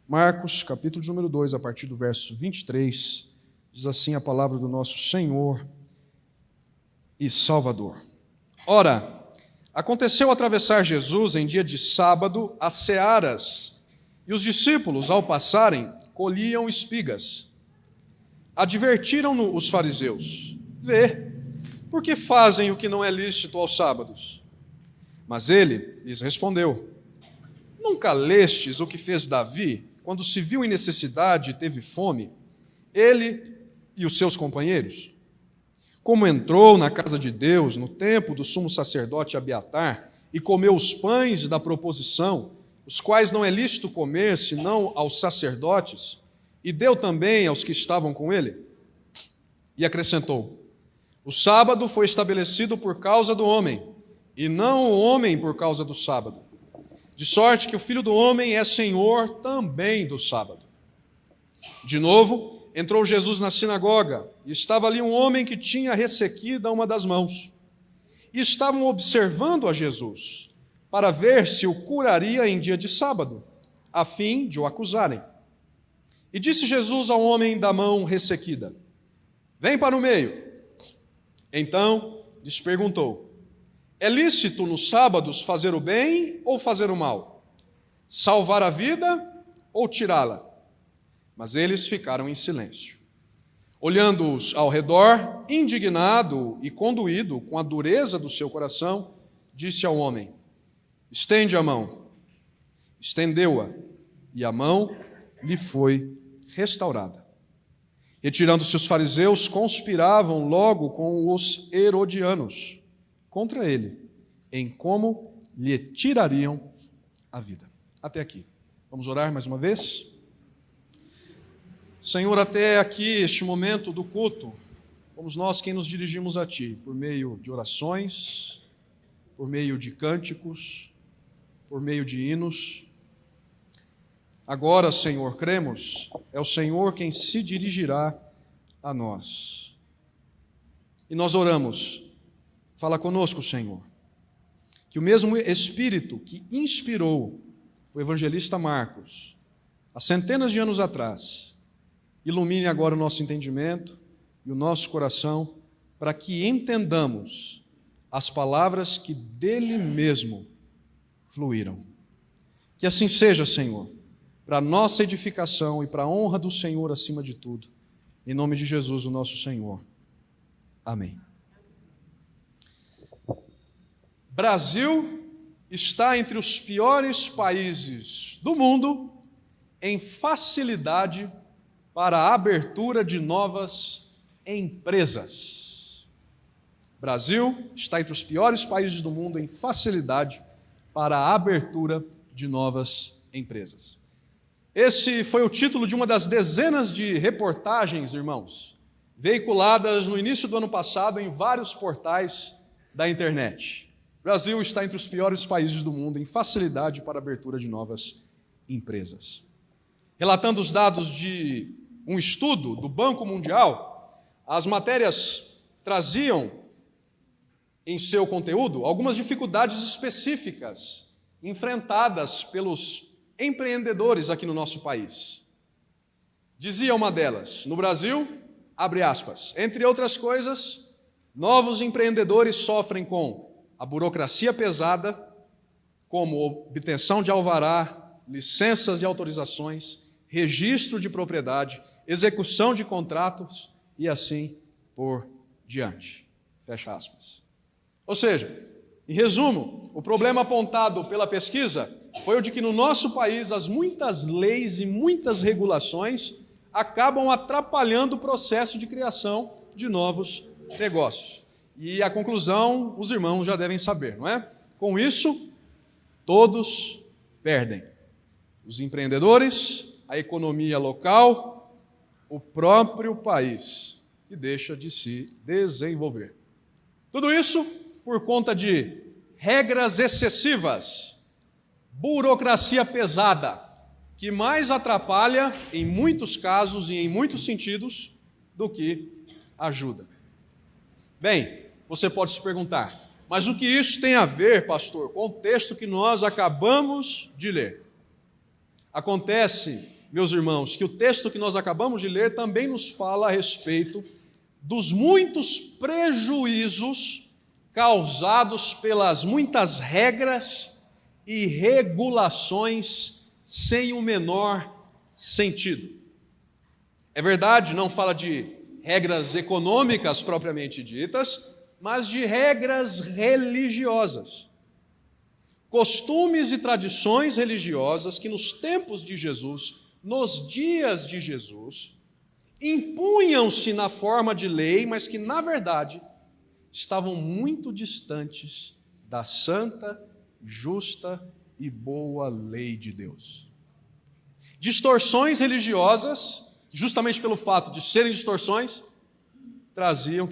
Marcos, capítulo de número 2, a partir do verso 23, diz assim a palavra do nosso Senhor e Salvador. Ora, aconteceu atravessar Jesus em dia de sábado as searas, e os discípulos, ao passarem, colhiam espigas. Advertiram-no os fariseus: vê, por que fazem o que não é lícito aos sábados? Mas ele lhes respondeu: nunca lestes o que fez Davi, quando se viu em necessidade e teve fome, ele e os seus companheiros? Como entrou na casa de Deus, no tempo do sumo sacerdote Abiatar, e comeu os pães da proposição, os quais não é lícito comer, senão aos sacerdotes, e deu também aos que estavam com ele? E acrescentou: o sábado foi estabelecido por causa do homem, e não o homem por causa do sábado. De sorte que o Filho do Homem é Senhor também do sábado. De novo, entrou Jesus na sinagoga, e estava ali um homem que tinha ressequida uma das mãos. E estavam observando a Jesus, para ver se o curaria em dia de sábado, a fim de o acusarem. E disse Jesus ao homem da mão ressequida: vem para o meio. Então lhes perguntou: é lícito nos sábados fazer o bem ou fazer o mal? Salvar a vida ou tirá-la? Mas eles ficaram em silêncio. Olhando-os ao redor, indignado e conduído com a dureza do seu coração, disse ao homem: estende a mão. Estendeu-a, e a mão lhe foi restaurada. Retirando-se os fariseus, conspiravam logo com os herodianos contra ele, em como lhe tirariam a vida. Até aqui. Vamos orar mais uma vez? Senhor, até aqui, este momento do culto, fomos nós quem nos dirigimos a Ti, por meio de orações, por meio de cânticos, por meio de hinos. Agora, Senhor, cremos, é o Senhor quem se dirigirá a nós. E nós oramos: fala conosco, Senhor, que o mesmo Espírito que inspirou o evangelista Marcos, há centenas de anos atrás, ilumine agora o nosso entendimento e o nosso coração, para que entendamos as palavras que dele mesmo fluíram. Que assim seja, Senhor, para a nossa edificação e para a honra do Senhor acima de tudo. Em nome de Jesus, o nosso Senhor. Amém. Brasil está entre os piores países do mundo em facilidade para a abertura de novas empresas. Brasil está entre os piores países do mundo em facilidade para a abertura de novas empresas. Esse foi o título de uma das dezenas de reportagens, irmãos, veiculadas no início do ano passado em vários portais da internet. O Brasil está entre os piores países do mundo em facilidade para a abertura de novas empresas. Relatando os dados de um estudo do Banco Mundial, as matérias traziam em seu conteúdo algumas dificuldades específicas enfrentadas pelos empreendedores aqui no nosso país. Dizia uma delas: no Brasil, abre aspas, entre outras coisas, novos empreendedores sofrem com a burocracia pesada, como obtenção de alvará, licenças e autorizações, registro de propriedade, execução de contratos e assim por diante. Fecha aspas. Ou seja, em resumo, o problema apontado pela pesquisa foi o de que no nosso país as muitas leis e muitas regulações acabam atrapalhando o processo de criação de novos negócios. E a conclusão, os irmãos já devem saber, não é? Com isso, todos perdem. Os empreendedores, a economia local, o próprio país, que deixa de se desenvolver. Tudo isso por conta de regras excessivas, burocracia pesada, que mais atrapalha, em muitos casos e em muitos sentidos, do que ajuda. Bem, você pode se perguntar, mas o que isso tem a ver, pastor, com o texto que nós acabamos de ler? Acontece meus irmãos, que o texto que nós acabamos de ler também nos fala a respeito dos muitos prejuízos causados pelas muitas regras e regulações sem o menor sentido. É verdade, não fala de regras econômicas propriamente ditas, mas de regras religiosas. Costumes e tradições religiosas que nos tempos de Jesus, nos dias de Jesus, impunham-se na forma de lei, mas que, na verdade, estavam muito distantes da santa, justa e boa lei de Deus. Distorções religiosas, justamente pelo fato de serem distorções, traziam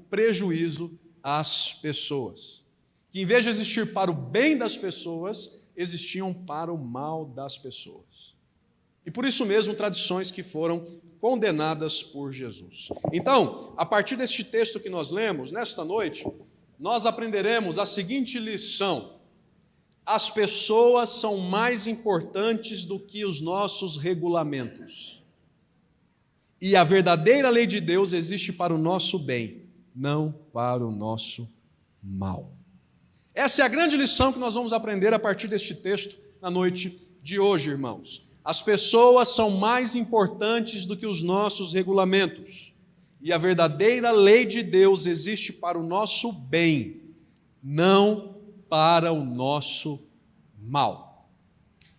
prejuízo às pessoas, que em vez de existir para o bem das pessoas, existiam para o mal das pessoas. E por isso mesmo, tradições que foram condenadas por Jesus. Então, a partir deste texto que nós lemos, nesta noite, nós aprenderemos a seguinte lição: as pessoas são mais importantes do que os nossos regulamentos. E a verdadeira lei de Deus existe para o nosso bem, não para o nosso mal. Essa é a grande lição que nós vamos aprender a partir deste texto na noite de hoje, irmãos. As pessoas são mais importantes do que os nossos regulamentos. E a verdadeira lei de Deus existe para o nosso bem, não para o nosso mal.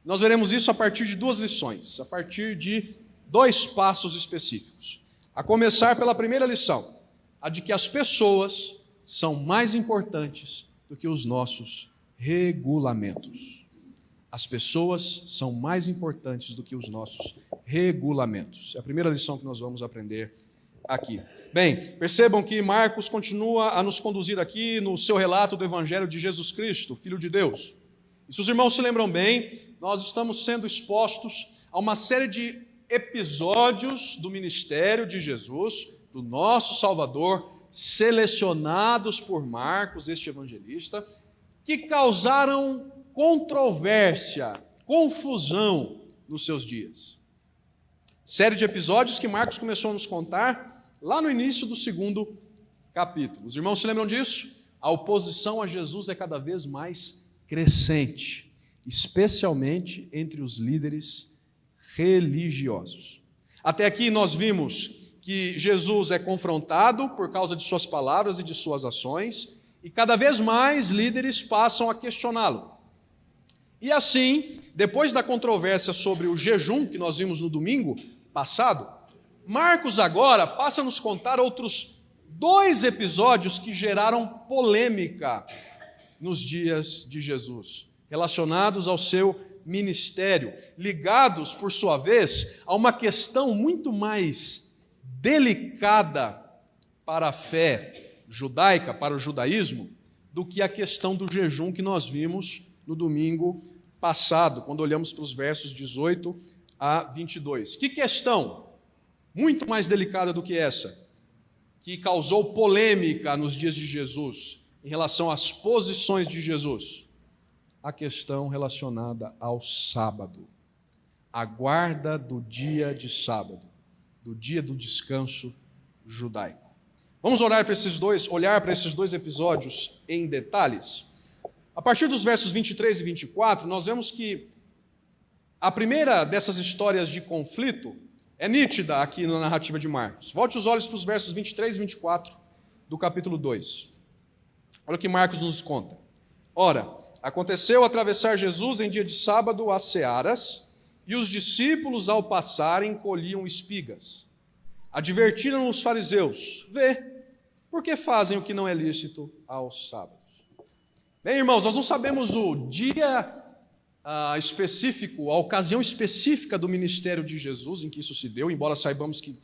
Nós veremos isso a partir de duas lições, a partir de dois passos específicos. A começar pela primeira lição, a de que as pessoas são mais importantes do que os nossos regulamentos. As pessoas são mais importantes do que os nossos regulamentos. É a primeira lição que nós vamos aprender aqui. Bem, percebam que Marcos continua a nos conduzir aqui no seu relato do Evangelho de Jesus Cristo, Filho de Deus. E se os irmãos se lembram bem, nós estamos sendo expostos a uma série de episódios do ministério de Jesus, do nosso Salvador, selecionados por Marcos, este evangelista, que causaram controvérsia, confusão nos seus dias. Série de episódios que Marcos começou a nos contar lá no início do segundo capítulo. Os irmãos se lembram disso? A oposição a Jesus é cada vez mais crescente, especialmente entre os líderes religiosos. Até aqui nós vimos que Jesus é confrontado por causa de suas palavras e de suas ações, e cada vez mais líderes passam a questioná-lo. E assim, depois da controvérsia sobre o jejum, que nós vimos no domingo passado, Marcos agora passa a nos contar outros dois episódios que geraram polêmica nos dias de Jesus, relacionados ao seu ministério, ligados, por sua vez, a uma questão muito mais delicada para a fé judaica, para o judaísmo, do que a questão do jejum que nós vimos no domingo passado, quando olhamos para os versos 18 a 22. Que questão muito mais delicada do que essa, que causou polêmica nos dias de Jesus, em relação às posições de Jesus? A questão relacionada ao sábado, a guarda do dia de sábado, do dia do descanso judaico. Vamos olhar para esses dois episódios em detalhes. A partir dos versos 23 e 24, nós vemos que a primeira dessas histórias de conflito é nítida aqui na narrativa de Marcos. Volte os olhos para os versos 23 e 24 do capítulo 2. Olha o que Marcos nos conta. Ora, aconteceu atravessar Jesus em dia de sábado as searas, e os discípulos, ao passarem, colhiam espigas. Advertiram os fariseus: vê, por que fazem o que não é lícito aos sábados? Bem, irmãos, nós não sabemos o dia específico, a ocasião específica do ministério de Jesus em que isso se deu, embora saibamos que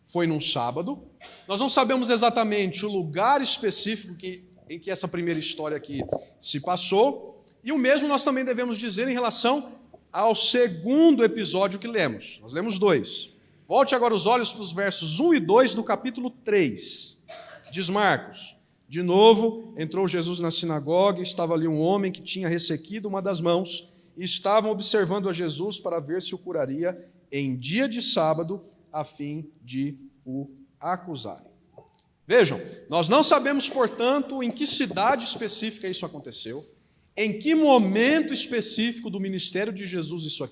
foi num sábado. Nós não sabemos exatamente o lugar específico em que essa primeira história aqui se passou, e o mesmo nós também devemos dizer em relação ao segundo episódio que lemos. Nós lemos 2. Volte agora os olhos para os versos 1 e 2 do capítulo 3. Diz Marcos: de novo, entrou Jesus na sinagoga, e estava ali um homem que tinha ressequido uma das mãos, e estavam observando a Jesus para ver se o curaria, em dia de sábado, a fim de o acusarem. Vejam, nós não sabemos, portanto, em que cidade específica isso aconteceu, em que momento específico do ministério de Jesus isso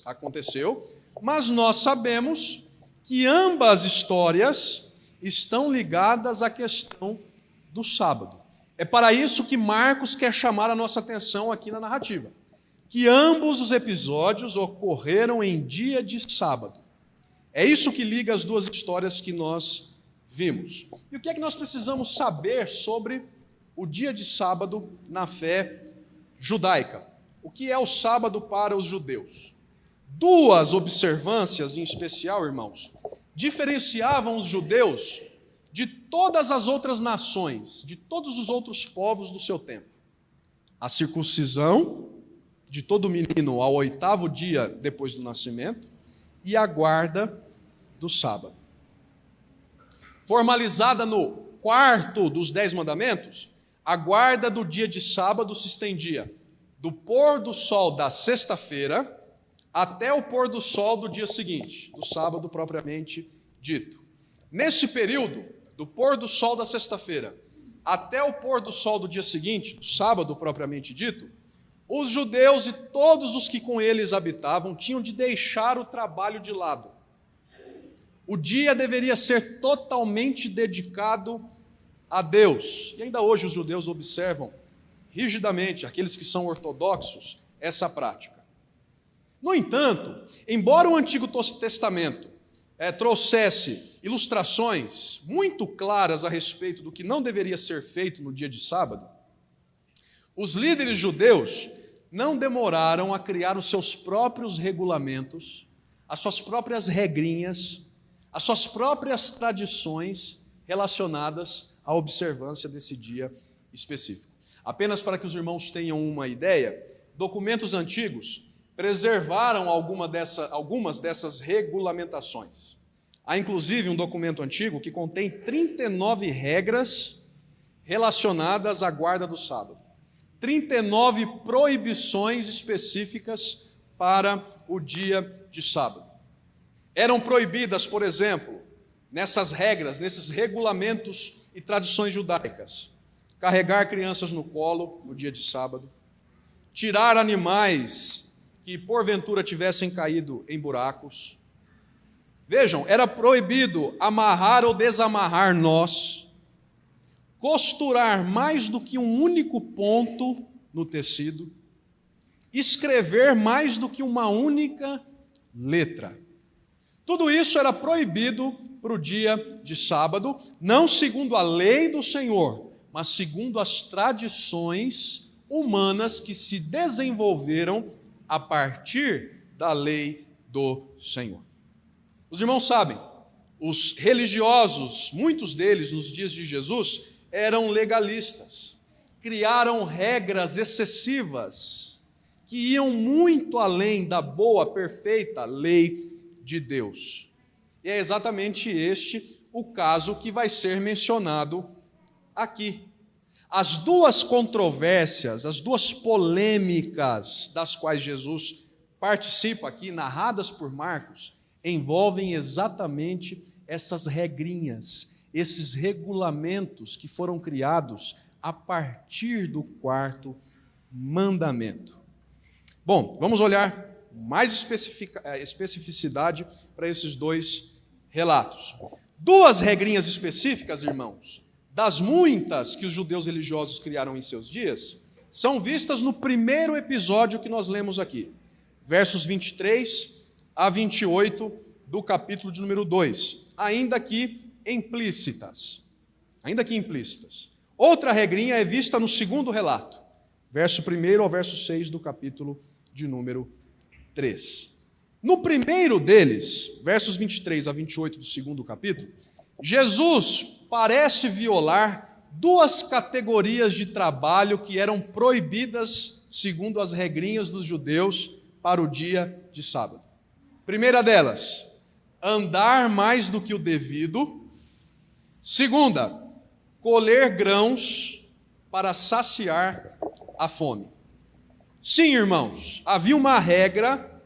aconteceu, mas nós sabemos que ambas histórias estão ligadas à questão do sábado. É para isso que Marcos quer chamar a nossa atenção aqui na narrativa, que ambos os episódios ocorreram em dia de sábado. É isso que liga as duas histórias que nós vimos. E o que é que nós precisamos saber sobre o dia de sábado na fé judaica? O que é o sábado para os judeus? Duas observâncias em especial, irmãos, diferenciavam os judeus de todas as outras nações, de todos os outros povos do seu tempo. A circuncisão de todo menino ao 8º dia depois do nascimento e a guarda do sábado. Formalizada no 4º dos 10 mandamentos, a guarda do dia de sábado se estendia do pôr do sol da sexta-feira até o pôr do sol do dia seguinte, do sábado propriamente dito. Nesse período, do pôr do sol da sexta-feira até o pôr do sol do dia seguinte, do sábado propriamente dito, os judeus e todos os que com eles habitavam tinham de deixar o trabalho de lado. O dia deveria ser totalmente dedicado a Deus. E ainda hoje os judeus observam rigidamente, aqueles que são ortodoxos, essa prática. No entanto, embora o Antigo Testamento trouxesse ilustrações muito claras a respeito do que não deveria ser feito no dia de sábado, os líderes judeus não demoraram a criar os seus próprios regulamentos, as suas próprias regrinhas, as suas próprias tradições relacionadas à observância desse dia específico. Apenas para que os irmãos tenham uma ideia, documentos antigos preservaram algumas dessas regulamentações. Há inclusive um documento antigo que contém 39 regras relacionadas à guarda do sábado. 39 proibições específicas para o dia de sábado. Eram proibidas, por exemplo, nessas regras, nesses regulamentos e tradições judaicas, carregar crianças no colo no dia de sábado, tirar animais que porventura tivessem caído em buracos. Vejam, era proibido amarrar ou desamarrar nós, costurar mais do que um único ponto no tecido, escrever mais do que uma única letra. Tudo isso era proibido para o dia de sábado, não segundo a lei do Senhor, mas segundo as tradições humanas que se desenvolveram a partir da lei do Senhor. Os irmãos sabem, os religiosos, muitos deles nos dias de Jesus, eram legalistas, criaram regras excessivas que iam muito além da boa, perfeita lei de Deus. E é exatamente este o caso que vai ser mencionado aqui. As duas controvérsias, as duas polêmicas das quais Jesus participa aqui, narradas por Marcos, envolvem exatamente essas regrinhas, esses regulamentos que foram criados a partir do 4º mandamento. Bom, vamos olhar mais especificidade para esses dois relatos. Duas regrinhas específicas, irmãos, das muitas que os judeus religiosos criaram em seus dias, são vistas no primeiro episódio que nós lemos aqui, versos 23 a 28 do capítulo de número 2, ainda que implícitas. Outra regrinha é vista no segundo relato, verso 1 ao verso 6 do capítulo de número 3. No primeiro deles, versos 23 a 28 do segundo capítulo, Jesus parece violar duas categorias de trabalho que eram proibidas segundo as regrinhas dos judeus para o dia de sábado. Primeira delas, andar mais do que o devido. Segunda, colher grãos para saciar a fome. Sim, irmãos, havia uma regra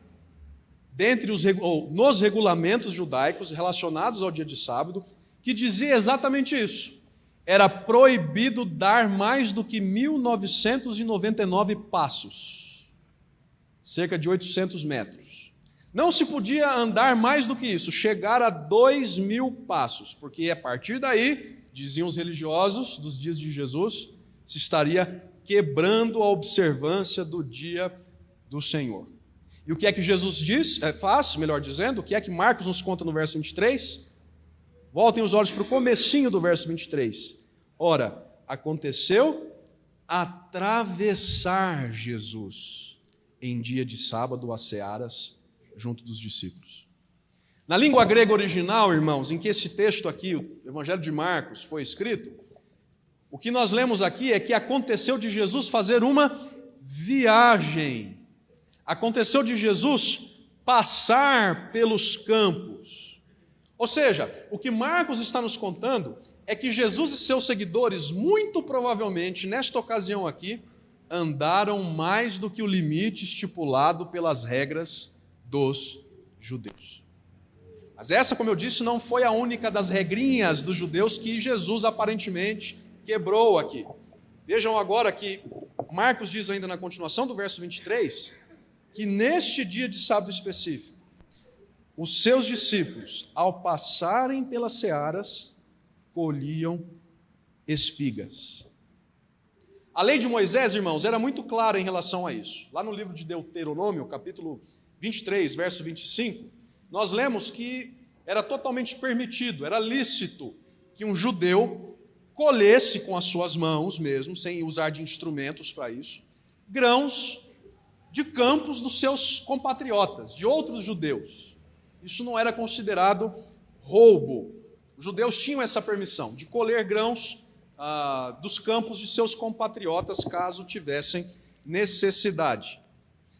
nos regulamentos judaicos relacionados ao dia de sábado, que dizia exatamente isso. Era proibido dar mais do que 1.999 passos, cerca de 800 metros. Não se podia andar mais do que isso, chegar a 2.000 passos, porque a partir daí, diziam os religiosos dos dias de Jesus, se estaria quebrando a observância do dia do Senhor. E o que é que Jesus faz, melhor dizendo, o que é que Marcos nos conta no verso 23? Voltem os olhos para o comecinho do verso 23. Ora, aconteceu atravessar Jesus em dia de sábado as searas junto dos discípulos. Na língua grega original, irmãos, em que esse texto aqui, o Evangelho de Marcos, foi escrito, o que nós lemos aqui é que aconteceu de Jesus fazer uma viagem. Aconteceu de Jesus passar pelos campos. Ou seja, o que Marcos está nos contando é que Jesus e seus seguidores, muito provavelmente, nesta ocasião aqui, andaram mais do que o limite estipulado pelas regras dos judeus. Mas essa, como eu disse, não foi a única das regrinhas dos judeus que Jesus aparentemente quebrou aqui. Vejam agora que Marcos diz ainda na continuação do verso 23, que neste dia de sábado específico, os seus discípulos, ao passarem pelas searas, colhiam espigas. A lei de Moisés, irmãos, era muito clara em relação a isso. Lá no livro de Deuteronômio, capítulo 23, verso 25, nós lemos que era totalmente permitido, era lícito que um judeu colhesse com as suas mãos mesmo, sem usar de instrumentos para isso, grãos de campos dos seus compatriotas, de outros judeus. Isso não era considerado roubo. Os judeus tinham essa permissão de colher grãos dos campos de seus compatriotas, caso tivessem necessidade.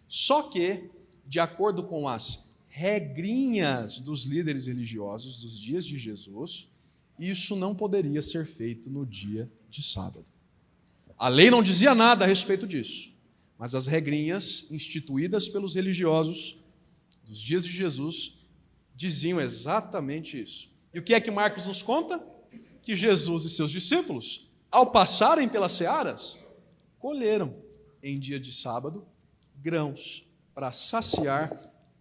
Só que, de acordo com as regrinhas dos líderes religiosos dos dias de Jesus, isso não poderia ser feito no dia de sábado. A lei não dizia nada a respeito disso, mas as regrinhas instituídas pelos religiosos dos dias de Jesus diziam exatamente isso. E o que é que Marcos nos conta? Que Jesus e seus discípulos, ao passarem pelas searas, colheram em dia de sábado grãos para saciar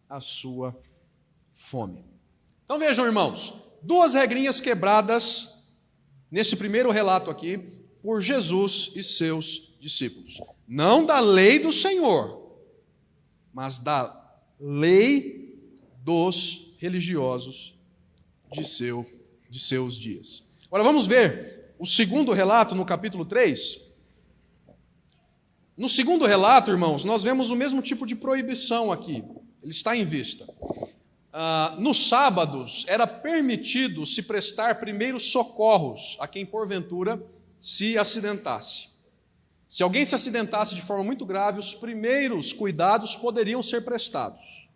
a sua fome. Então vejam, irmãos, duas regrinhas quebradas nesse primeiro relato aqui por Jesus e seus discípulos. Não da lei do Senhor, mas da lei dos religiosos de seus dias. Agora vamos ver o segundo relato no capítulo 3. No segundo relato, irmãos, nós vemos o mesmo tipo de proibição aqui. Ele está em vista. Nos sábados era permitido se prestar primeiros socorros a quem porventura se acidentasse. Se alguém se acidentasse de forma muito grave, os primeiros cuidados poderiam ser prestados.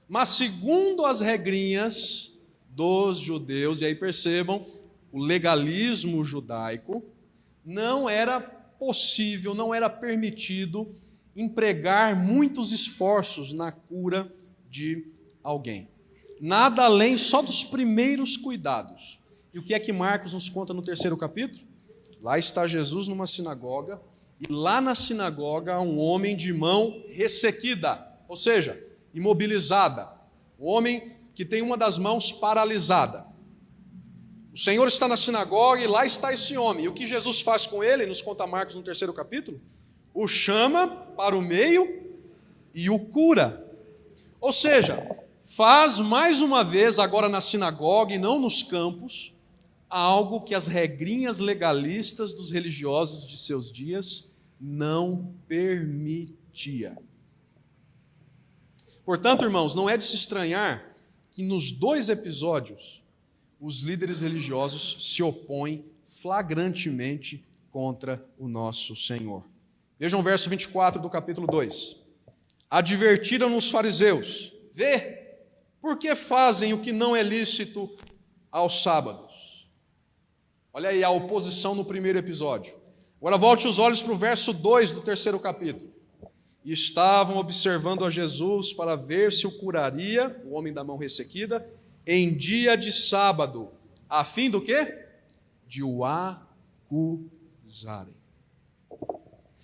Mas segundo as regrinhas dos judeus, e aí percebam, o legalismo judaico, não era possível, não era permitido empregar muitos esforços na cura de alguém. Nada além só dos primeiros cuidados. E o que é que Marcos nos conta no terceiro capítulo? Lá está Jesus numa sinagoga, e lá na sinagoga há um homem de mão ressequida, ou seja, imobilizada. O homem que tem uma das mãos paralisada. O Senhor está na sinagoga e lá está esse homem. E o que Jesus faz com ele, nos conta Marcos no terceiro capítulo? O chama para o meio e o cura. Ou seja, faz mais uma vez, agora na sinagoga e não nos campos, algo que as regrinhas legalistas dos religiosos de seus dias não permitia. Portanto, irmãos, não é de se estranhar que nos dois episódios os líderes religiosos se opõem flagrantemente contra o nosso Senhor. Vejam o verso 24 do capítulo 2. Advertiram-nos os fariseus: vê, por que fazem o que não é lícito aos sábados? Olha aí a oposição no primeiro episódio. Agora volte os olhos para o verso 2 do terceiro capítulo. e estavam observando a Jesus para ver se o curaria, o homem da mão ressequida, em dia de sábado, a fim do quê? De o acusarem.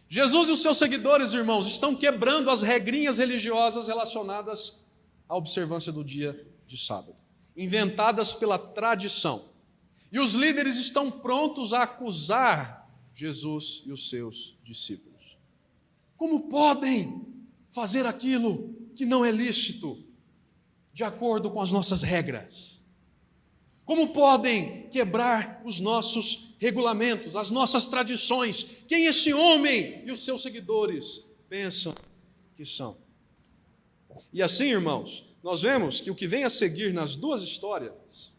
Jesus e os seus seguidores, irmãos, estão quebrando as regrinhas religiosas relacionadas à observância do dia de sábado, inventadas pela tradição. E os líderes estão prontos a acusar Jesus e os seus discípulos. Como podem fazer aquilo que não é lícito, de acordo com as nossas regras? Como podem quebrar os nossos regulamentos, as nossas tradições? Quem esse homem e os seus seguidores pensam que são? E assim, irmãos, nós vemos que o que vem a seguir nas duas histórias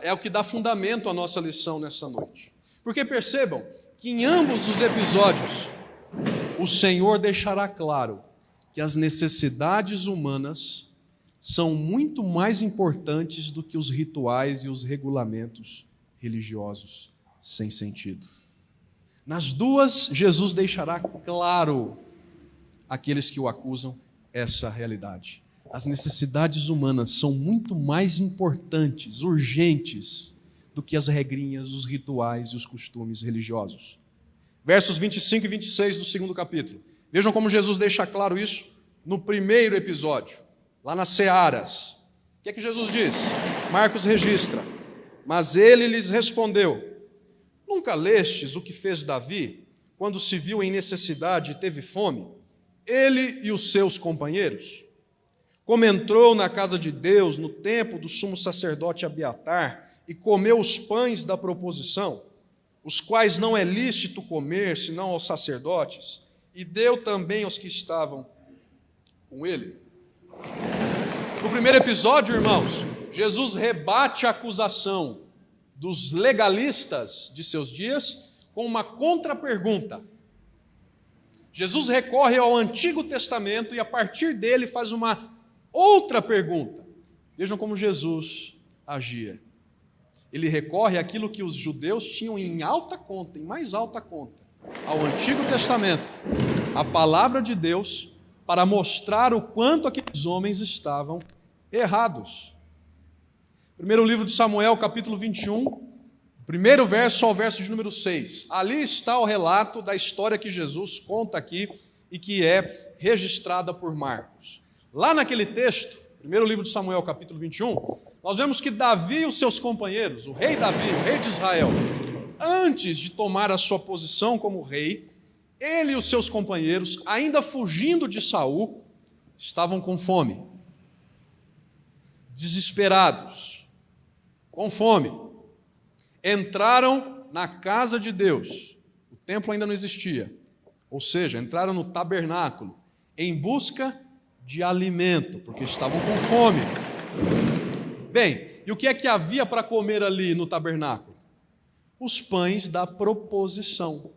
é o que dá fundamento à nossa lição nessa noite. Porque percebam que em ambos os episódios, o Senhor deixará claro que as necessidades humanas são muito mais importantes do que os rituais e os regulamentos religiosos sem sentido. Nas duas, Jesus deixará claro àqueles que o acusam essa realidade. As necessidades humanas são muito mais importantes, urgentes, do que as regrinhas, os rituais e os costumes religiosos. Versos 25 e 26 do segundo capítulo. Vejam como Jesus deixa claro isso no primeiro episódio, lá nas Searas. O que é que Jesus diz? Marcos registra. Mas ele lhes respondeu: nunca lestes o que fez Davi, quando se viu em necessidade e teve fome, ele e os seus companheiros? Como entrou na casa de Deus, no templo do sumo sacerdote Abiatar, e comeu os pães da proposição, os quais não é lícito comer, senão aos sacerdotes, e deu também aos que estavam com ele. No primeiro episódio, irmãos, Jesus rebate a acusação dos legalistas de seus dias com uma contrapergunta. Jesus recorre ao Antigo Testamento e a partir dele faz uma outra pergunta. Vejam como Jesus agia. Ele recorre àquilo que os judeus tinham em alta conta, em mais alta conta, ao Antigo Testamento, a palavra de Deus, para mostrar o quanto aqueles homens estavam errados. Primeiro livro de Samuel, capítulo 21, primeiro verso ao verso de número 6. Ali está o relato da história que Jesus conta aqui e que é registrada por Marcos. Lá naquele texto, primeiro livro de Samuel, capítulo 21, nós vemos que Davi e os seus companheiros, o rei Davi, o rei de Israel, antes de tomar a sua posição como rei, ele e os seus companheiros, ainda fugindo de Saul, estavam com fome, desesperados, com fome. Entraram na casa de Deus, o templo ainda não existia, ou seja, entraram no tabernáculo, em busca de alimento, porque estavam com fome. Bem, e o que é que havia para comer ali no tabernáculo? Os pães da proposição.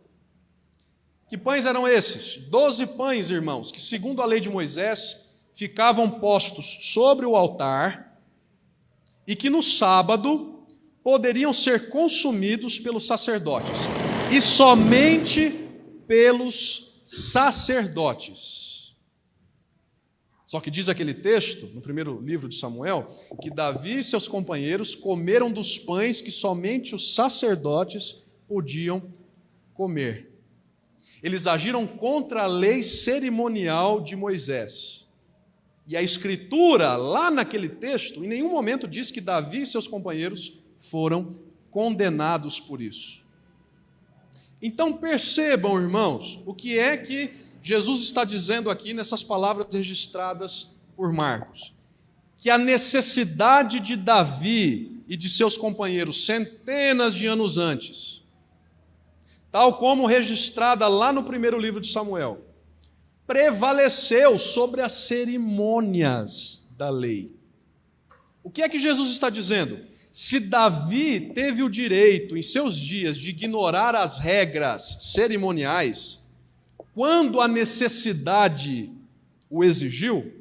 Que pães eram esses? 12 pães, irmãos, que segundo a lei de Moisés, ficavam postos sobre o altar e que no sábado poderiam ser consumidos pelos sacerdotes, e somente pelos sacerdotes. Só que diz aquele texto, no primeiro livro de Samuel, que Davi e seus companheiros comeram dos pães que somente os sacerdotes podiam comer. Eles agiram contra a lei cerimonial de Moisés. E a Escritura, lá naquele texto, em nenhum momento diz que Davi e seus companheiros foram condenados por isso. Então percebam, irmãos, o que é que Jesus está dizendo aqui nessas palavras registradas por Marcos. Que a necessidade de Davi e de seus companheiros centenas de anos antes, tal como registrada lá no primeiro livro de Samuel, prevaleceu sobre as cerimônias da lei. O que é que Jesus está dizendo? Se Davi teve o direito em seus dias de ignorar as regras cerimoniais, quando a necessidade o exigiu,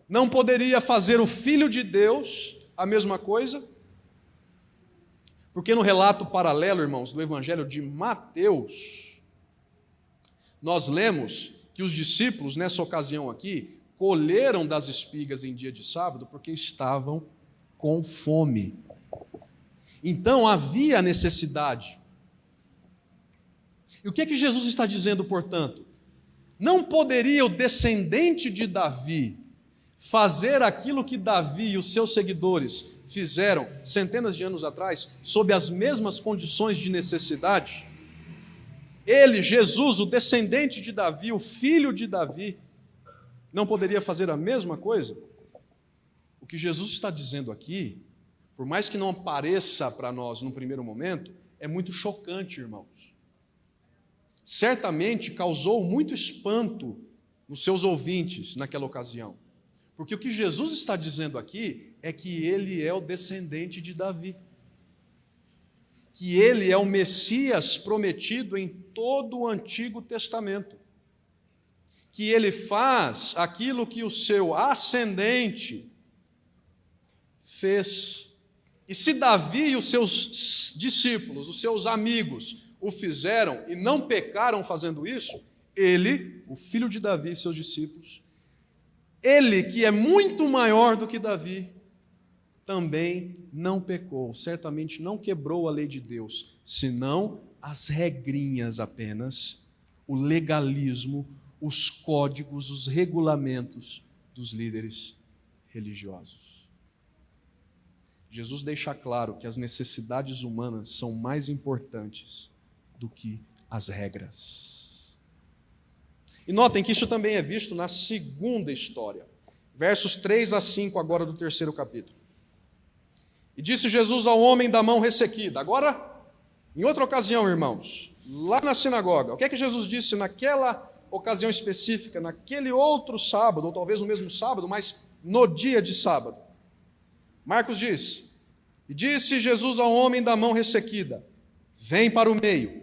não poderia fazer o Filho de Deus a mesma coisa? Porque no relato paralelo, irmãos, do Evangelho de Mateus, nós lemos que os discípulos, nessa ocasião aqui, colheram das espigas em dia de sábado porque estavam com fome. Então havia necessidade. E o que é que Jesus está dizendo, portanto? Não poderia o descendente de Davi fazer aquilo que Davi e os seus seguidores fizeram centenas de anos atrás, sob as mesmas condições de necessidade? Ele, Jesus, o descendente de Davi, o filho de Davi, não poderia fazer a mesma coisa? O que Jesus está dizendo aqui, por mais que não pareça para nós num primeiro momento, é muito chocante, irmãos. Certamente causou muito espanto nos seus ouvintes naquela ocasião. Porque o que Jesus está dizendo aqui é que ele é o descendente de Davi. Que ele é o Messias prometido em todo o Antigo Testamento. Que ele faz aquilo que o seu ascendente fez. E se Davi e os seus discípulos, os seus amigos, o fizeram e não pecaram fazendo isso, ele, o filho de Davi e seus discípulos, ele que é muito maior do que Davi, também não pecou, certamente não quebrou a lei de Deus, senão as regrinhas apenas, o legalismo, os códigos, os regulamentos dos líderes religiosos. Jesus deixa claro que as necessidades humanas são mais importantes do que as regras. E notem que isso também é visto na segunda história, versos 3 a 5 agora do 3º capítulo. E disse Jesus ao homem da mão ressequida. Agora, em outra ocasião, irmãos, lá na sinagoga, o que é que Jesus disse naquela ocasião específica, naquele outro sábado, ou talvez no mesmo sábado, mas no dia de sábado? Marcos diz: e disse Jesus ao homem da mão ressequida: vem para o meio.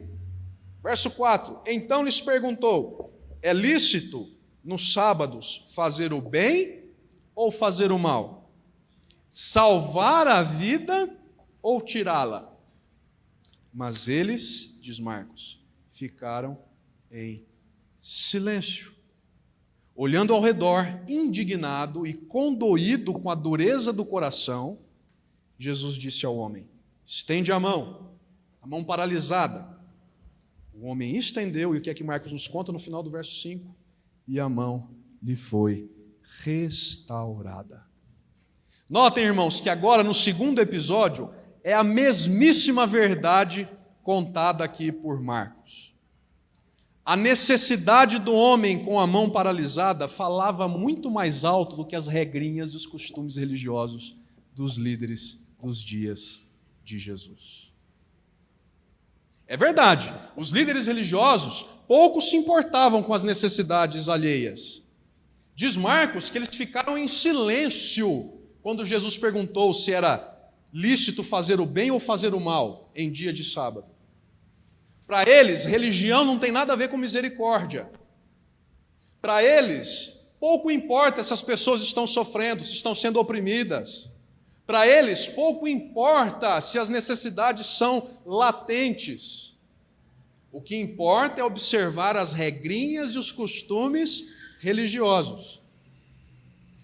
Verso 4, então lhes perguntou: é lícito nos sábados fazer o bem ou fazer o mal? Salvar a vida ou tirá-la? Mas eles, diz Marcos, ficaram em silêncio, olhando ao redor, indignado e condoído com a dureza do coração. Jesus disse ao homem: estende a mão paralisada. O homem estendeu, e o que é que Marcos nos conta no final do verso 5? E a mão lhe foi restaurada. Notem, irmãos, que agora no segundo episódio é a mesmíssima verdade contada aqui por Marcos. A necessidade do homem com a mão paralisada falava muito mais alto do que as regrinhas e os costumes religiosos dos líderes dos dias de Jesus. É verdade, os líderes religiosos pouco se importavam com as necessidades alheias. Diz Marcos que eles ficaram em silêncio quando Jesus perguntou se era lícito fazer o bem ou fazer o mal em dia de sábado. Para eles, religião não tem nada a ver com misericórdia. Para eles, pouco importa se as pessoas estão sofrendo, se estão sendo oprimidas. Para eles, pouco importa se as necessidades são latentes. O que importa é observar as regrinhas e os costumes religiosos.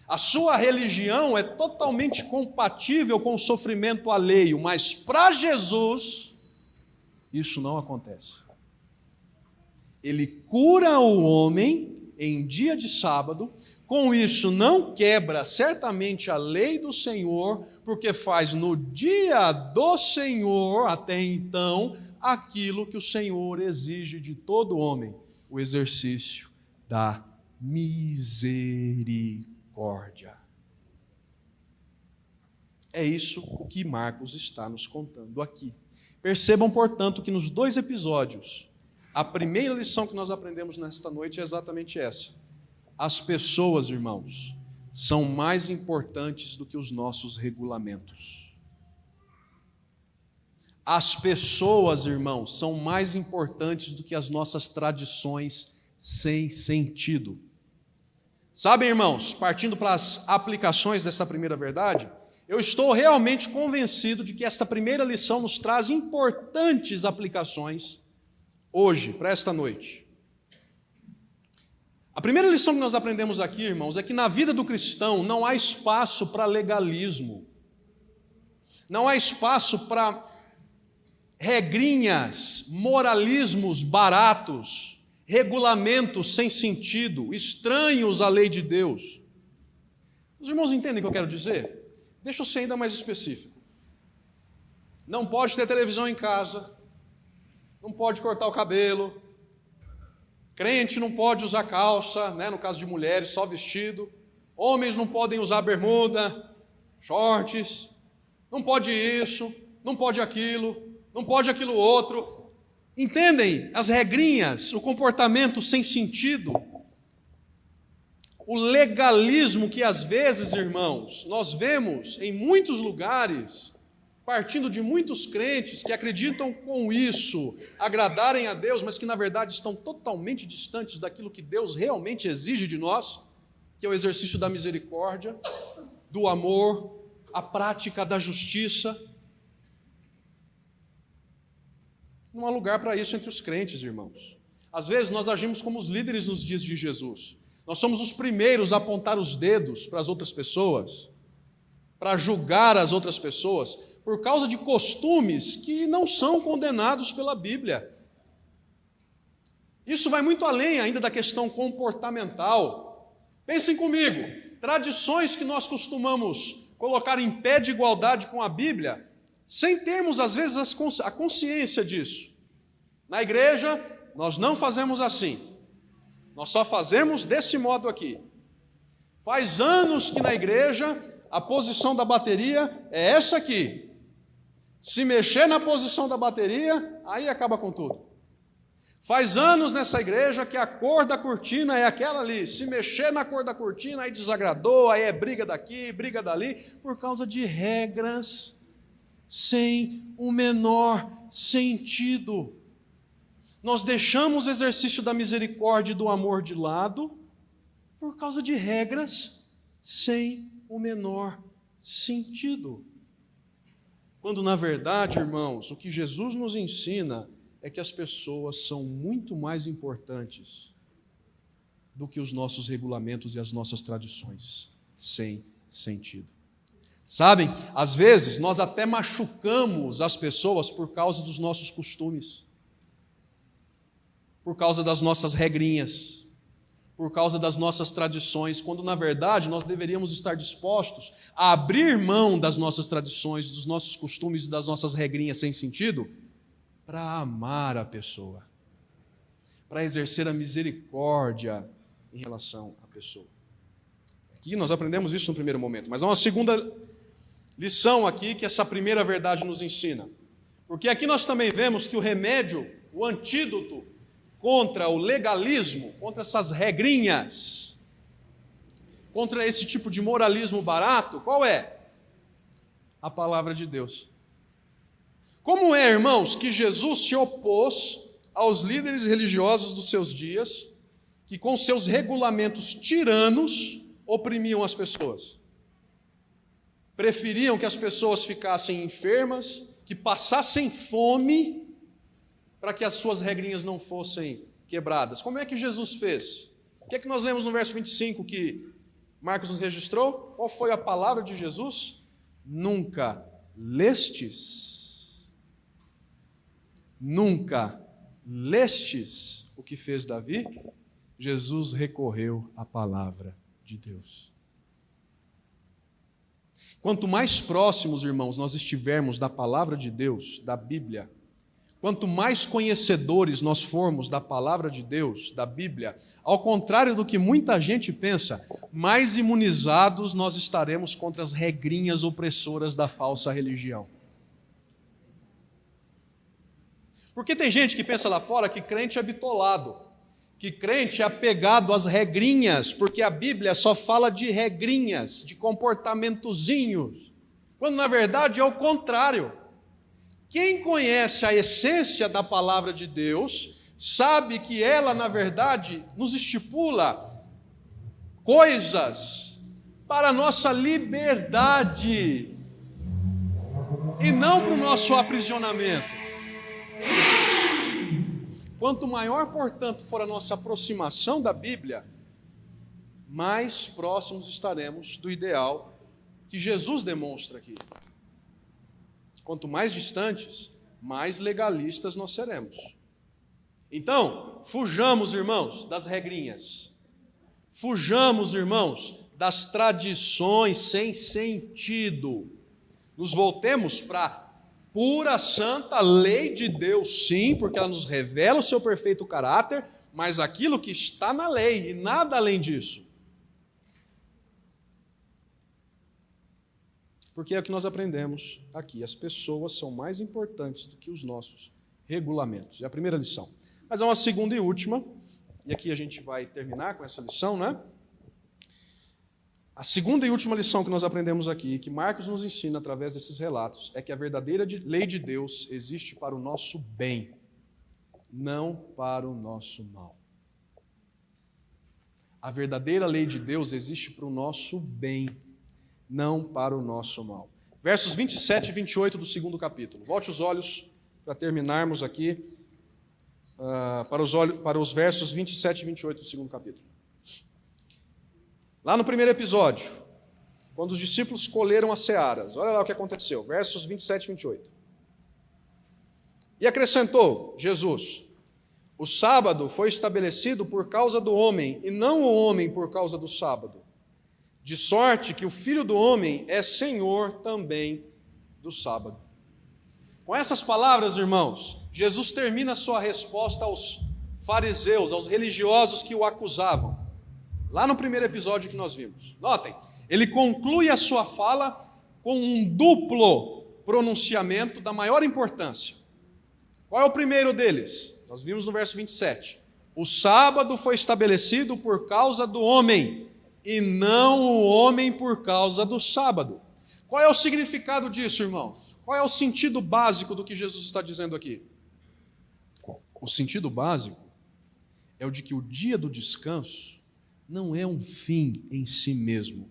A sua religião é totalmente compatível com o sofrimento alheio, mas para Jesus, isso não acontece. Ele cura o homem em dia de sábado, com isso não quebra certamente a lei do Senhor, porque faz no dia do Senhor, até então, aquilo que o Senhor exige de todo homem, o exercício da misericórdia. É isso que Marcos está nos contando aqui. Percebam, portanto, que nos 2 episódios, a primeira lição que nós aprendemos nesta noite é exatamente essa. As pessoas, irmãos, são mais importantes do que os nossos regulamentos. As pessoas, irmãos, são mais importantes do que as nossas tradições sem sentido. Sabem, irmãos, partindo para as aplicações dessa primeira verdade, eu estou realmente convencido de que esta primeira lição nos traz importantes aplicações hoje, para esta noite. A primeira lição que nós aprendemos aqui, irmãos, é que na vida do cristão não há espaço para legalismo. Não há espaço para regrinhas, moralismos baratos, regulamentos sem sentido, estranhos à lei de Deus. Os irmãos entendem o que eu quero dizer? Deixa eu ser ainda mais específico. Não pode ter televisão em casa, não pode cortar o cabelo, crente não pode usar calça, no caso de mulheres, só vestido, homens não podem usar bermuda, shorts, não pode isso, não pode aquilo, não pode aquilo outro. Entendem as regrinhas, o comportamento sem sentido, o legalismo que às vezes, irmãos, nós vemos em muitos lugares, partindo de muitos crentes que acreditam com isso agradarem a Deus, mas que na verdade estão totalmente distantes daquilo que Deus realmente exige de nós, que é o exercício da misericórdia, do amor, a prática da justiça. Não há lugar para isso entre os crentes, irmãos. Às vezes nós agimos como os líderes nos dias de Jesus. Nós somos os primeiros a apontar os dedos para as outras pessoas, para julgar as outras pessoas, por causa de costumes que não são condenados pela Bíblia. Isso vai muito além ainda da questão comportamental. Pensem comigo, tradições que nós costumamos colocar em pé de igualdade com a Bíblia, sem termos às vezes a consciência disso. Na igreja, nós não fazemos assim. Nós só fazemos desse modo aqui. Faz anos que na igreja a posição da bateria é essa aqui. Se mexer na posição da bateria, aí acaba com tudo. Faz anos nessa igreja que a cor da cortina é aquela ali. Se mexer na cor da cortina, aí desagradou, aí é briga daqui, briga dali, por causa de regras sem o menor sentido. Nós deixamos o exercício da misericórdia e do amor de lado por causa de regras sem o menor sentido. Quando, na verdade, irmãos, o que Jesus nos ensina é que as pessoas são muito mais importantes do que os nossos regulamentos e as nossas tradições sem sentido. Sabem, às vezes nós até machucamos as pessoas por causa dos nossos costumes, por causa das nossas regrinhas, por causa das nossas tradições, quando na verdade nós deveríamos estar dispostos a abrir mão das nossas tradições, dos nossos costumes e das nossas regrinhas sem sentido, para amar a pessoa, para exercer a misericórdia em relação à pessoa. Aqui nós aprendemos isso no primeiro momento, mas há uma segunda lição aqui que essa primeira verdade nos ensina, porque aqui nós também vemos que o remédio, o antídoto contra o legalismo, contra essas regrinhas, contra esse tipo de moralismo barato, qual é? A palavra de Deus. Como é, irmãos, que Jesus se opôs aos líderes religiosos dos seus dias, que com seus regulamentos tiranos oprimiam as pessoas? Preferiam que as pessoas ficassem enfermas, que passassem fome, para que as suas regrinhas não fossem quebradas. Como é que Jesus fez? O que é que nós lemos no verso 25 que Marcos nos registrou? Qual foi a palavra de Jesus? Nunca lestes o que fez Davi? Jesus recorreu à palavra de Deus. Quanto mais próximos, irmãos, nós estivermos da palavra de Deus, da Bíblia, quanto mais conhecedores nós formos da palavra de Deus, da Bíblia, ao contrário do que muita gente pensa, mais imunizados nós estaremos contra as regrinhas opressoras da falsa religião. Porque tem gente que pensa lá fora que crente é bitolado, que crente é apegado às regrinhas, porque a Bíblia só fala de regrinhas, de comportamentozinhos, quando na verdade é o contrário. Quem conhece a essência da palavra de Deus, sabe que ela, na verdade, nos estipula coisas para a nossa liberdade e não para o nosso aprisionamento. Quanto maior, portanto, for a nossa aproximação da Bíblia, mais próximos estaremos do ideal que Jesus demonstra aqui. Quanto mais distantes, mais legalistas nós seremos. Então, fujamos, irmãos, das regrinhas. Fujamos, irmãos, das tradições sem sentido. Nos voltemos para a pura, santa lei de Deus, sim, porque ela nos revela o seu perfeito caráter, mas aquilo que está na lei e nada além disso. Porque é o que nós aprendemos aqui. As pessoas são mais importantes do que os nossos regulamentos. É a primeira lição. Mas há uma segunda e última, e aqui a gente vai terminar com essa lição, né? A segunda e última lição que nós aprendemos aqui, que Marcos nos ensina através desses relatos, é que a verdadeira lei de Deus existe para o nosso bem, não para o nosso mal. A verdadeira lei de Deus existe para o nosso bem, não para o nosso mal. Versos 27 e 28 do segundo capítulo. Volte os olhos para terminarmos aqui, para os versos 27 e 28 do segundo capítulo. Lá no primeiro episódio, quando os discípulos colheram as searas, olha lá o que aconteceu, versos 27 e 28. E acrescentou Jesus: o sábado foi estabelecido por causa do homem, e não o homem por causa do sábado. De sorte que o Filho do Homem é Senhor também do sábado. Com essas palavras, irmãos, Jesus termina a sua resposta aos fariseus, aos religiosos que o acusavam. Lá no primeiro episódio que nós vimos. Notem, ele conclui a sua fala com um duplo pronunciamento da maior importância. Qual é o primeiro deles? Nós vimos no verso 27. O sábado foi estabelecido por causa do homem, e não o homem por causa do sábado. Qual é o significado disso, irmãos? Qual é o sentido básico do que Jesus está dizendo aqui? O sentido básico é o de que o dia do descanso não é um fim em si mesmo.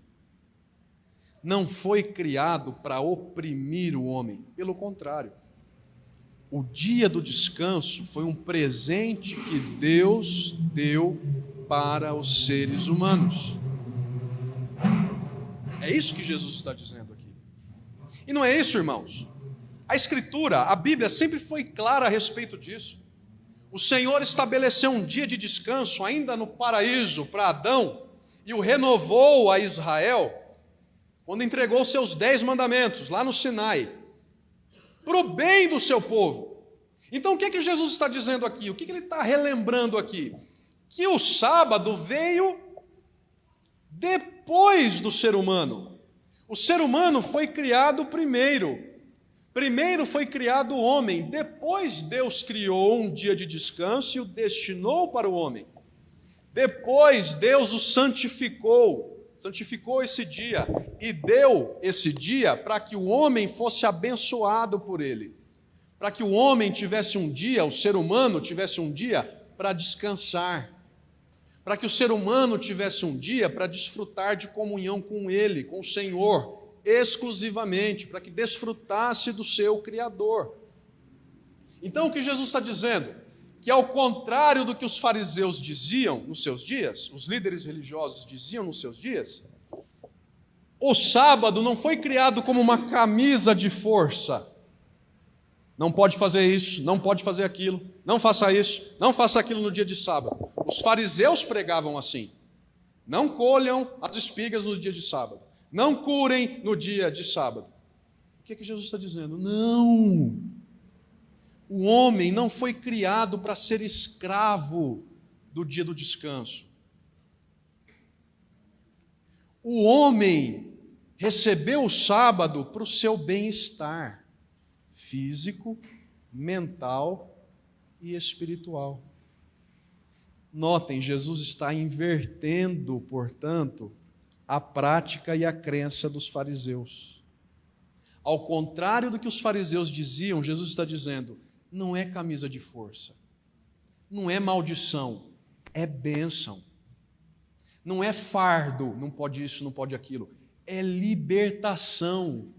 Não foi criado para oprimir o homem, pelo contrário. O dia do descanso foi um presente que Deus deu para os seres humanos. É isso que Jesus está dizendo aqui. E não é isso, irmãos. A Escritura, a Bíblia sempre foi clara a respeito disso. O Senhor estabeleceu um dia de descanso ainda no paraíso para Adão e o renovou a Israel quando entregou seus 10 mandamentos lá no Sinai, para o bem do seu povo. Então o que Jesus está dizendo aqui? O que ele está relembrando aqui? Que o sábado veio depois do ser humano. O ser humano foi criado primeiro. Primeiro foi criado o homem, depois Deus criou um dia de descanso e o destinou para o homem. Depois Deus o santificou esse dia e deu esse dia para que o homem fosse abençoado por ele. Para que o homem tivesse um dia, o ser humano tivesse um dia para descansar. Para que o ser humano tivesse um dia para desfrutar de comunhão com ele, com o Senhor, exclusivamente, para que desfrutasse do seu Criador. Então o que Jesus está dizendo? Que ao contrário do que os fariseus diziam nos seus dias, os líderes religiosos diziam nos seus dias, o sábado não foi criado como uma camisa de força. Não pode fazer isso, não pode fazer aquilo, não faça isso, não faça aquilo no dia de sábado. Os fariseus pregavam assim: não colham as espigas no dia de sábado, não curem no dia de sábado. O que Jesus está dizendo? Não! O homem não foi criado para ser escravo do dia do descanso. O homem recebeu o sábado para o seu bem-estar físico, mental e espiritual. Notem, Jesus está invertendo, portanto, a prática e a crença dos fariseus. Ao contrário do que os fariseus diziam, Jesus está dizendo: não é camisa de força, não é maldição, é bênção. Não é fardo, não pode isso, não pode aquilo, é libertação.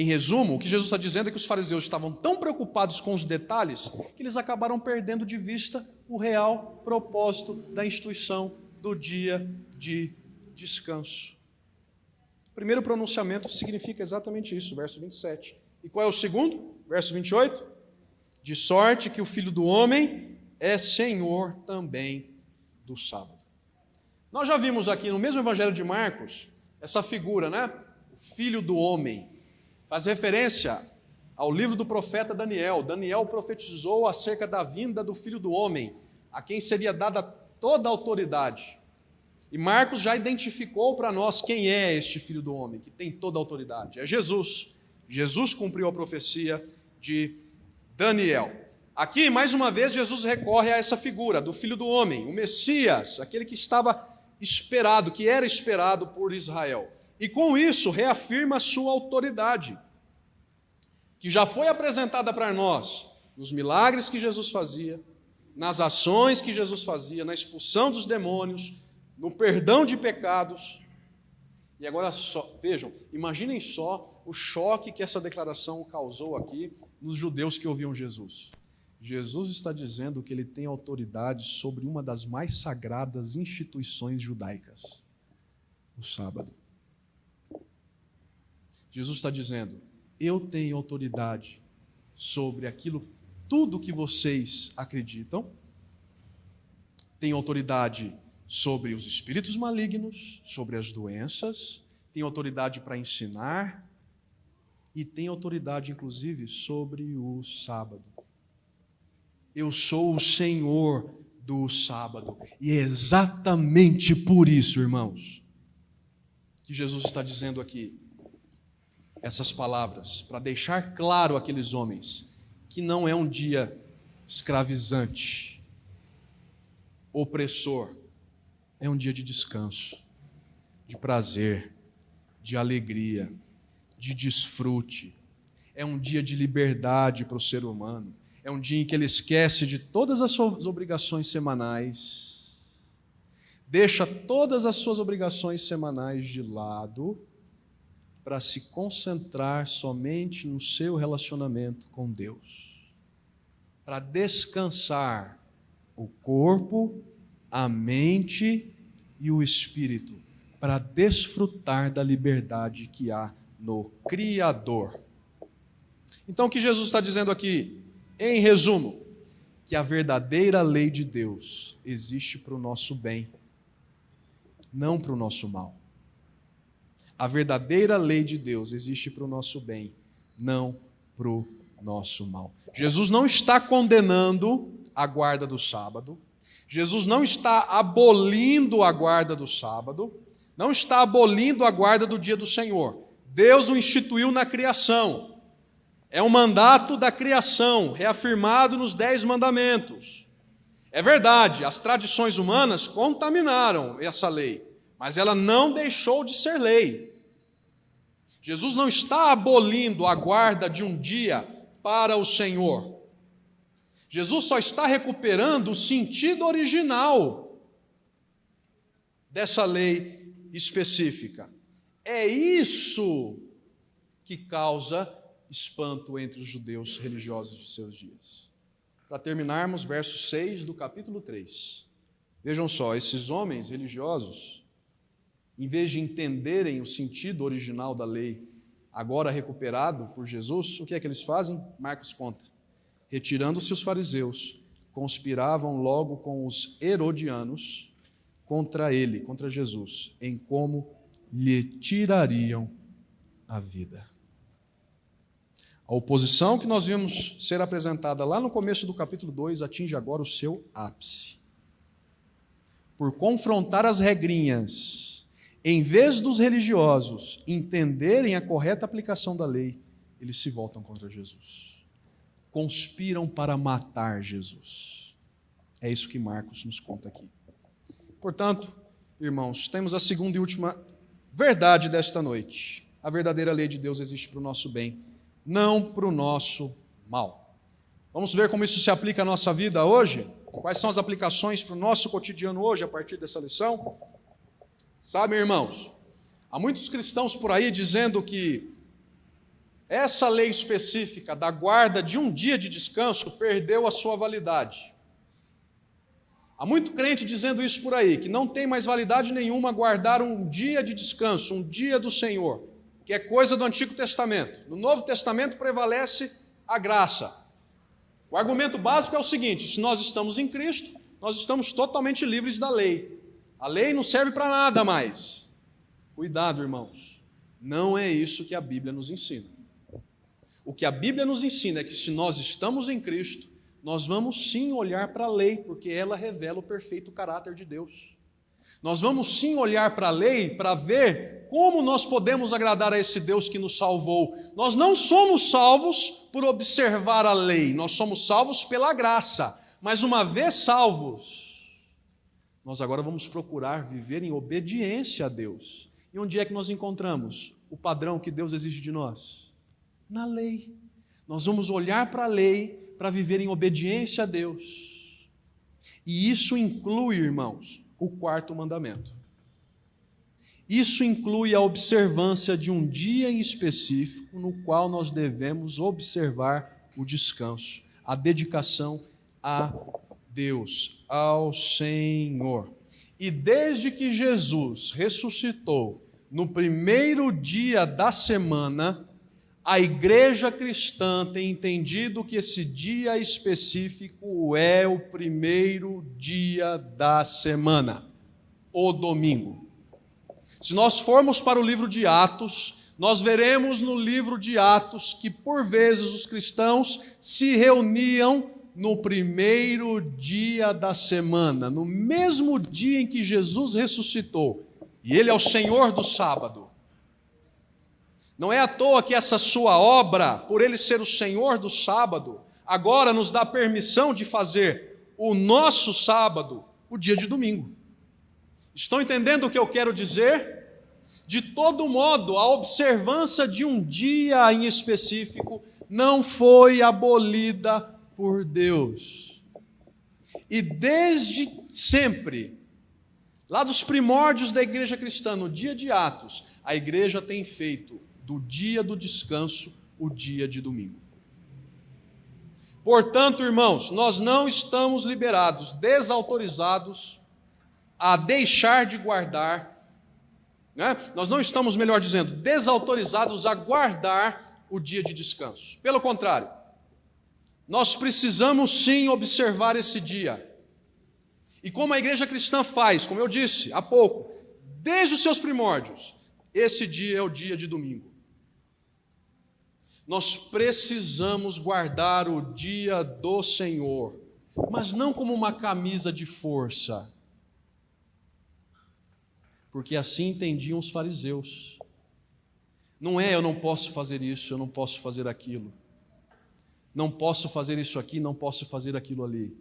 Em resumo, o que Jesus está dizendo é que os fariseus estavam tão preocupados com os detalhes que eles acabaram perdendo de vista o real propósito da instituição do dia de descanso. O primeiro pronunciamento significa exatamente isso, verso 27. E qual é o segundo? Verso 28. De sorte que o Filho do Homem é Senhor também do sábado. Nós já vimos aqui no mesmo Evangelho de Marcos, essa figura, né? O Filho do Homem. Faz referência ao livro do profeta Daniel. Daniel profetizou acerca da vinda do Filho do Homem, a quem seria dada toda a autoridade. E Marcos já identificou para nós quem é este Filho do Homem, que tem toda a autoridade. É Jesus. Jesus cumpriu a profecia de Daniel. Aqui, mais uma vez, Jesus recorre a essa figura do Filho do Homem, o Messias, aquele que estava esperado, que era esperado por Israel. E com isso reafirma a sua autoridade, que já foi apresentada para nós nos milagres que Jesus fazia, nas ações que Jesus fazia, na expulsão dos demônios, no perdão de pecados. E agora só, vejam, imaginem só o choque que essa declaração causou aqui nos judeus que ouviam Jesus. Jesus está dizendo que ele tem autoridade sobre uma das mais sagradas instituições judaicas, o sábado. Jesus está dizendo, eu tenho autoridade sobre aquilo, tudo que vocês acreditam, tenho autoridade sobre os espíritos malignos, sobre as doenças, tenho autoridade para ensinar e tenho autoridade, inclusive, sobre o sábado. Eu sou o Senhor do sábado. E é exatamente por isso, irmãos, que Jesus está dizendo aqui essas palavras, para deixar claro àqueles homens que não é um dia escravizante, opressor, é um dia de descanso, de prazer, de alegria, de desfrute, é um dia de liberdade para o ser humano, é um dia em que ele esquece de todas as suas obrigações semanais, deixa todas as suas obrigações semanais de lado, para se concentrar somente no seu relacionamento com Deus, para descansar o corpo, a mente e o espírito, para desfrutar da liberdade que há no Criador. Então o que Jesus está dizendo aqui, em resumo, que a verdadeira lei de Deus existe para o nosso bem, não para o nosso mal. A verdadeira lei de Deus existe para o nosso bem, não para o nosso mal. Jesus não está condenando a guarda do sábado, Jesus não está abolindo a guarda do sábado, não está abolindo a guarda do dia do Senhor. Deus o instituiu na criação. É um mandato da criação, reafirmado nos 10 mandamentos. É verdade, as tradições humanas contaminaram essa lei, mas ela não deixou de ser lei. Jesus não está abolindo a guarda de um dia para o Senhor. Jesus só está recuperando o sentido original dessa lei específica. É isso que causa espanto entre os judeus religiosos de seus dias. Para terminarmos, verso 6 do capítulo 3. Vejam só, esses homens religiosos, em vez de entenderem o sentido original da lei, agora recuperado por Jesus, o que é que eles fazem? Marcos conta. Retirando-se os fariseus, conspiravam logo com os herodianos contra ele, contra Jesus, em como lhe tirariam a vida. A oposição que nós vimos ser apresentada lá no começo do capítulo 2 atinge agora o seu ápice. Por confrontar as regrinhas, em vez dos religiosos entenderem a correta aplicação da lei, eles se voltam contra Jesus. Conspiram para matar Jesus. É isso que Marcos nos conta aqui. Portanto, irmãos, temos a segunda e última verdade desta noite. A verdadeira lei de Deus existe para o nosso bem, não para o nosso mal. Vamos ver como isso se aplica à nossa vida hoje? Quais são as aplicações para o nosso cotidiano hoje a partir dessa lição? Sabem, irmãos, há muitos cristãos por aí dizendo que essa lei específica da guarda de um dia de descanso perdeu a sua validade. Há muito crente dizendo isso por aí, que não tem mais validade nenhuma guardar um dia de descanso, um dia do Senhor, que é coisa do Antigo Testamento. No Novo Testamento prevalece a graça. O argumento básico é o seguinte: se nós estamos em Cristo, nós estamos totalmente livres da lei. A lei não serve para nada mais. Cuidado, irmãos, não é isso que a Bíblia nos ensina. O que a Bíblia nos ensina é que se nós estamos em Cristo, nós vamos sim olhar para a lei, porque ela revela o perfeito caráter de Deus. Nós vamos sim olhar para a lei para ver como nós podemos agradar a esse Deus que nos salvou. Nós não somos salvos por observar a lei, nós somos salvos pela graça. Mas uma vez salvos, nós agora vamos procurar viver em obediência a Deus. E onde é que nós encontramos o padrão que Deus exige de nós? Na lei. Nós vamos olhar para a lei para viver em obediência a Deus. E isso inclui, irmãos, o quarto mandamento. Isso inclui a observância de um dia em específico no qual nós devemos observar o descanso, a dedicação a Deus, ao Senhor. E desde que Jesus ressuscitou no primeiro dia da semana, a igreja cristã tem entendido que esse dia específico é o primeiro dia da semana, o domingo. Se nós formos para o livro de Atos, nós veremos no livro de Atos que por vezes os cristãos se reuniam no primeiro dia da semana, no mesmo dia em que Jesus ressuscitou, e Ele é o Senhor do sábado. Não é à toa que essa sua obra, por Ele ser o Senhor do sábado, agora nos dá permissão de fazer o nosso sábado o dia de domingo. Estão entendendo o que eu quero dizer? De todo modo, a observância de um dia em específico não foi abolida por Deus. E desde sempre, lá dos primórdios da igreja cristã, no dia de Atos, a igreja tem feito do dia do descanso o dia de domingo. Portanto, irmãos, nós não estamos liberados, desautorizados a deixar de guardar, né? Nós não estamos, melhor dizendo, desautorizados a guardar o dia de descanso. Pelo contrário, nós precisamos sim observar esse dia. E como a igreja cristã faz, como eu disse há pouco, desde os seus primórdios, esse dia é o dia de domingo. Nós precisamos guardar o dia do Senhor, mas não como uma camisa de força, porque assim entendiam os fariseus. Não é eu não posso fazer isso, eu não posso fazer aquilo, não posso fazer isso aqui, não posso fazer aquilo ali.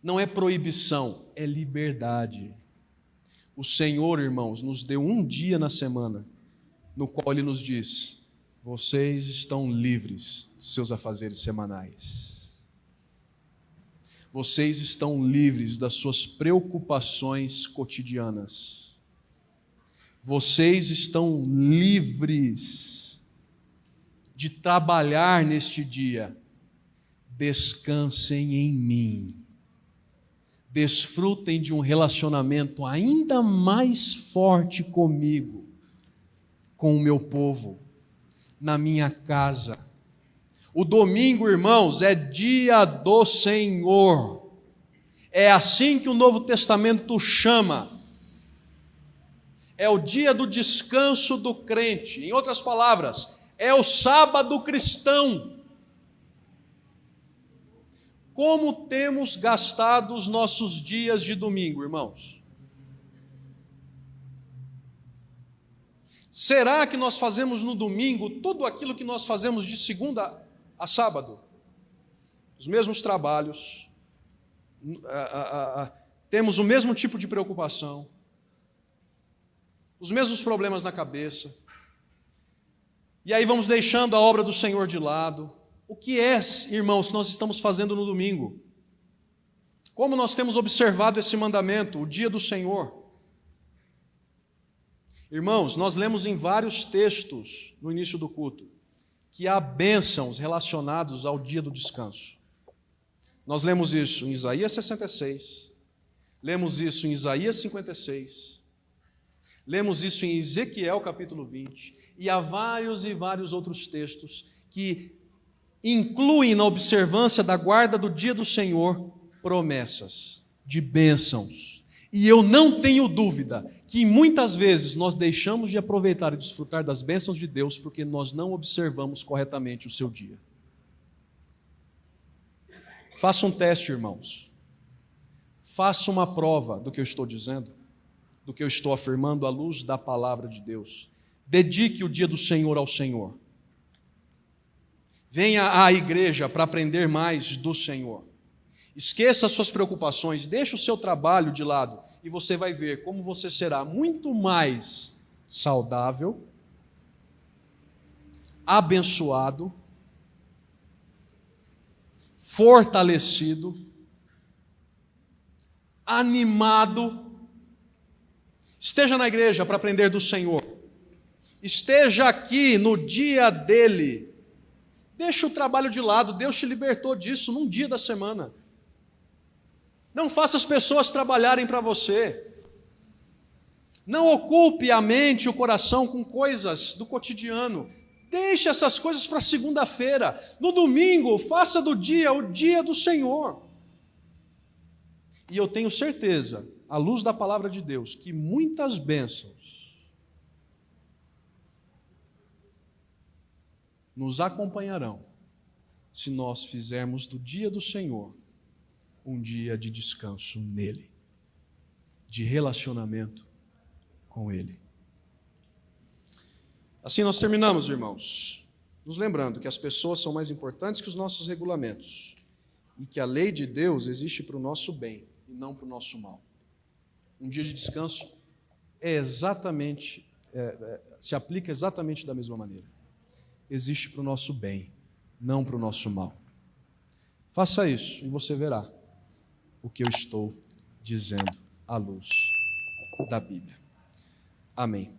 Não é proibição, é liberdade. O Senhor, irmãos, nos deu um dia na semana, no qual Ele nos diz: vocês estão livres dos seus afazeres semanais. Vocês estão livres das suas preocupações cotidianas. Vocês estão livres de trabalhar neste dia. Descansem em mim. Desfrutem de um relacionamento ainda mais forte comigo, com o meu povo, na minha casa. O domingo, irmãos, é dia do Senhor. É assim que o Novo Testamento chama. É o dia do descanso do crente. Em outras palavras, é o sábado cristão. Como temos gastado os nossos dias de domingo, irmãos? Será que nós fazemos no domingo tudo aquilo que nós fazemos de segunda a sábado? Os mesmos trabalhos, temos o mesmo tipo de preocupação, os mesmos problemas na cabeça, e aí vamos deixando a obra do Senhor de lado. O que é, irmãos, que nós estamos fazendo no domingo? Como nós temos observado esse mandamento, o dia do Senhor? Irmãos, nós lemos em vários textos no início do culto que há bênçãos relacionados ao dia do descanso. Nós lemos isso em Isaías 66, lemos isso em Isaías 56, lemos isso em Ezequiel capítulo 20, e há vários e vários outros textos que incluem na observância da guarda do dia do Senhor promessas de bênçãos. E eu não tenho dúvida que muitas vezes nós deixamos de aproveitar e desfrutar das bênçãos de Deus porque nós não observamos corretamente o seu dia. Faça um teste, irmãos. Faça uma prova do que eu estou dizendo, do que eu estou afirmando à luz da palavra de Deus. Dedique o dia do Senhor ao Senhor. Venha à igreja para aprender mais do Senhor. Esqueça as suas preocupações, deixe o seu trabalho de lado e você vai ver como você será muito mais saudável, abençoado, fortalecido, animado. Esteja na igreja para aprender do Senhor. Esteja aqui no dia dele. Deixa o trabalho de lado, Deus te libertou disso num dia da semana. Não faça as pessoas trabalharem para você. Não ocupe a mente e o coração com coisas do cotidiano. Deixe essas coisas para segunda-feira. No domingo, faça do dia o dia do Senhor. E eu tenho certeza, à luz da palavra de Deus, que muitas bênçãos nos acompanharão se nós fizermos do dia do Senhor um dia de descanso nele, de relacionamento com ele. Assim nós terminamos, irmãos, nos lembrando que as pessoas são mais importantes que os nossos regulamentos e que a lei de Deus existe para o nosso bem e não para o nosso mal. Um dia de descanso se aplica exatamente da mesma maneira. Existe para o nosso bem, não para o nosso mal. Faça isso e você verá o que eu estou dizendo à luz da Bíblia. Amém.